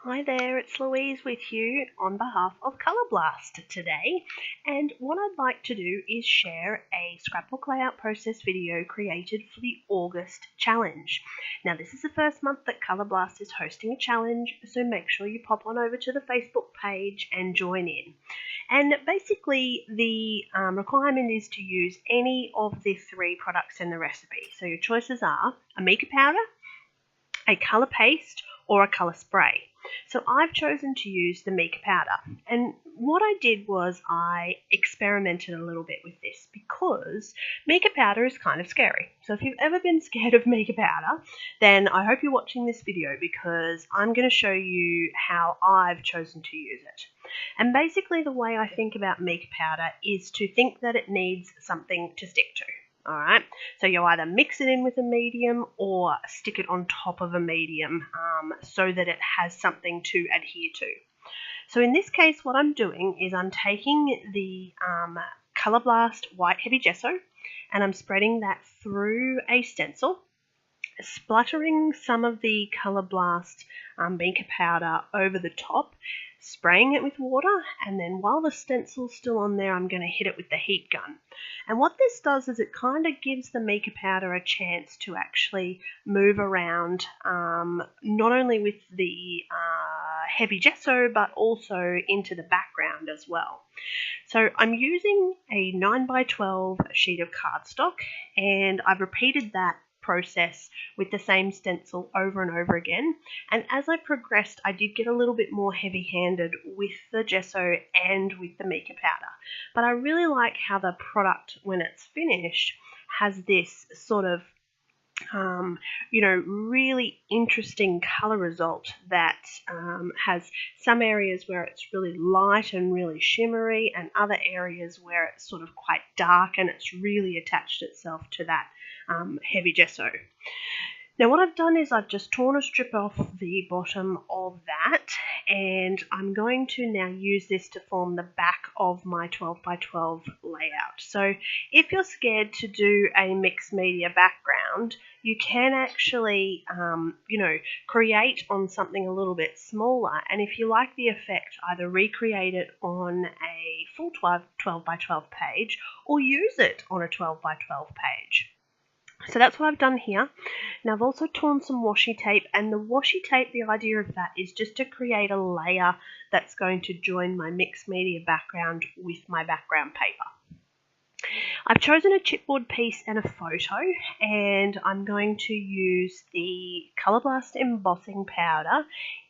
Hi there, it's Louise with you on behalf of Colour Blast today, and what I'd like to do is share a scrapbook layout process video created for the August challenge. Now this is the first month that Colour Blast is hosting a challenge, so make sure you pop on over to the Facebook page and join in. And basically the requirement is to use any of the 3 products in the recipe. So your choices are a mica powder, a colour paste, or a colour spray. So I've chosen to use the mica powder, and what I did was I experimented a little bit with this because mica powder is kind of scary. So if you've ever been scared of mica powder, then I hope you're watching this video because I'm going to show you how I've chosen to use it. And basically the way I think about mica powder is to think that it needs something to stick to. Alright, so you either mix it in with a medium or stick it on top of a medium so that it has something to adhere to. So in this case, what I'm doing is I'm taking the Colour Blast White Heavy Gesso and I'm spreading that through a stencil, spluttering some of the Colour Blast mica powder over the top, spraying it with water, and then while the stencil's still on there, I'm going to hit it with the heat gun. And what this does is it kind of gives the mica powder a chance to actually move around, not only with the heavy gesso, but also into the background as well. So I'm using a 9x12 sheet of cardstock, and I've repeated that process with the same stencil over and over again, and as I progressed I did get a little bit more heavy-handed with the gesso and with the mica powder, but I really like how the product when it's finished has this sort of really interesting color result that has some areas where it's really light and really shimmery and other areas where it's sort of quite dark and it's really attached itself to that heavy gesso. Now what I've done is I've just torn a strip off the bottom of that, and I'm going to now use this to form the back of my 12x12 layout. So if you're scared to do a mixed media background, you can actually create on something a little bit smaller, and if you like the effect, either recreate it on a full 12x12 page or use it on a 12x12 page. So that's what I've done here. Now I've also torn some washi tape, and the washi tape, the idea of that is just to create a layer that's going to join my mixed media background with my background paper. I've chosen a chipboard piece and a photo, and I'm going to use the Colour Blast embossing powder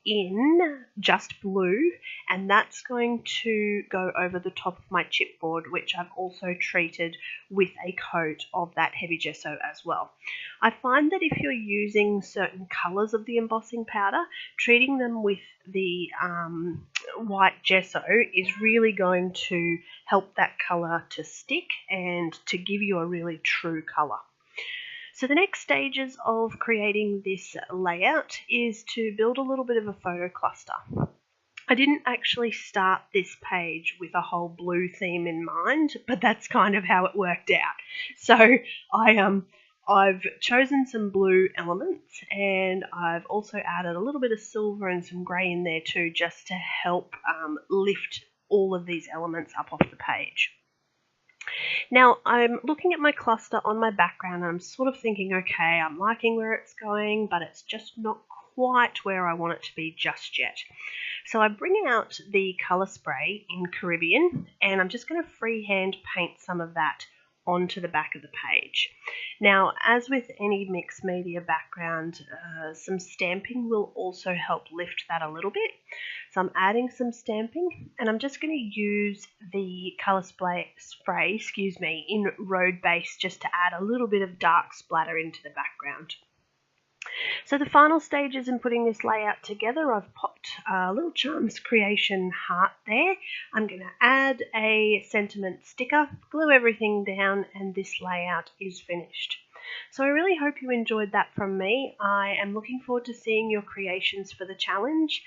in just blue, and that's going to go over the top of my chipboard, which I've also treated with a coat of that heavy gesso as well. I find that if you're using certain colours of the embossing powder, treating them with the white gesso is really going to help that colour to stick and to give you a really true colour. So the next stages of creating this layout is to build a little bit of a photo cluster. I didn't actually start this page with a whole blue theme in mind, but that's kind of how it worked out. So I've chosen some blue elements, and I've also added a little bit of silver and some grey in there too, just to help lift all of these elements up off the page. Now I'm looking at my cluster on my background and I'm sort of thinking, okay, I'm liking where it's going, but it's just not quite where I want it to be just yet. So I bring out the colour spray in Caribbean, and I'm just going to freehand paint some of that onto the back of the page. Now, as with any mixed media background, some stamping will also help lift that a little bit. So I'm adding some stamping, and I'm just going to use the colour spray in road base just to add a little bit of dark splatter into the background. So the final stages in putting this layout together, I've popped a little Charms Creation heart there. I'm going to add a sentiment sticker, glue everything down, and this layout is finished. So I really hope you enjoyed that from me. I am looking forward to seeing your creations for the challenge.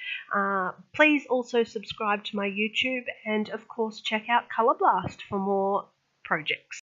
Please also subscribe to my YouTube, and of course check out Colour Blast for more projects.